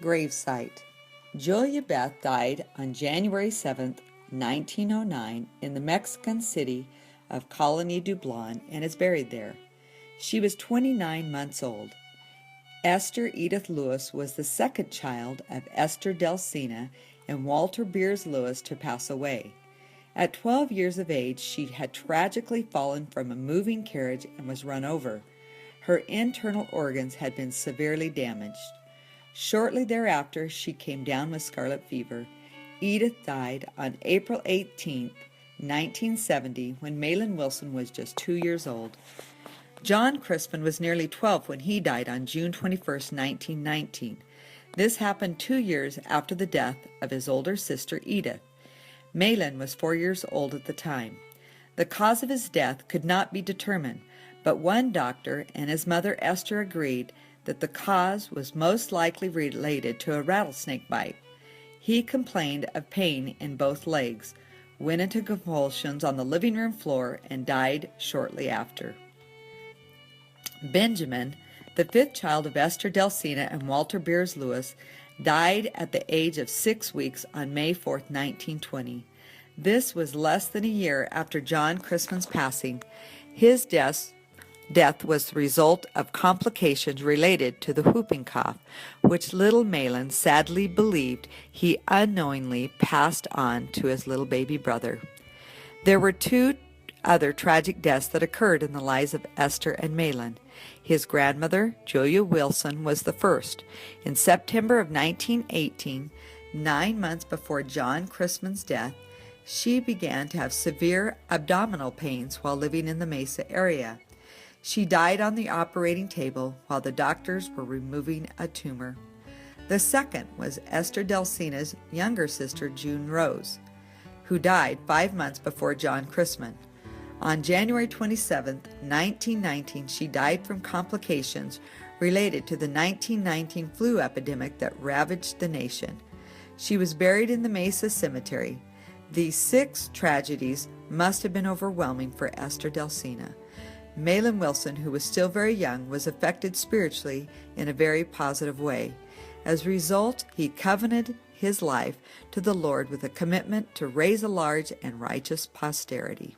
Gravesite. Julia Beth died on January 7, 1909, in the Mexican city of Colony Dublin and is buried there. She was 29 months old. Esther Edith Lewis was the second child of Esther Delsina and Walter Beers Lewis to pass away. At 12 years of age, she had tragically fallen from a moving carriage and was run over. Her internal organs had been severely damaged. Shortly thereafter, she came down with scarlet fever. Edith died on April 18, 1970, when Mahlon Wilson was just 2 years old. John Crispin was nearly 12 when he died on June 21, 1919. This happened 2 years after the death of his older sister Edith. Mahlon was 4 years old at the time. The cause of his death could not be determined, but one doctor and his mother Esther agreed that the cause was most likely related to a rattlesnake bite. He complained of pain in both legs, went into convulsions on the living room floor, and died shortly after. Benjamin, the fifth child of Esther Delsina and Walter Beers Lewis, died at the age of 6 weeks on May 4, 1920. This was less than a year after John Crispin's passing. His death was the result of complications related to the whooping cough, which little Mahlon sadly believed he unknowingly passed on to his little baby brother. There were two other tragic deaths that occurred in the lives of Esther and Mahlon. His grandmother, Julia Wilson, was the first. In September of 1918, 9 months before John Crispin's death, she began to have severe abdominal pains while living in the Mesa area. She died on the operating table while the doctors were removing a tumor. The second was Esther Delsina's younger sister, June Rose, who died 5 months before John Crispin. On January 27, 1919, she died from complications related to the 1919 flu epidemic that ravaged the nation. She was buried in the Mesa Cemetery. These 6 tragedies must have been overwhelming for Esther Delsina. Mahlon Wilson, who was still very young, was affected spiritually in a very positive way. As a result, he covenanted his life to the Lord with a commitment to raise a large and righteous posterity.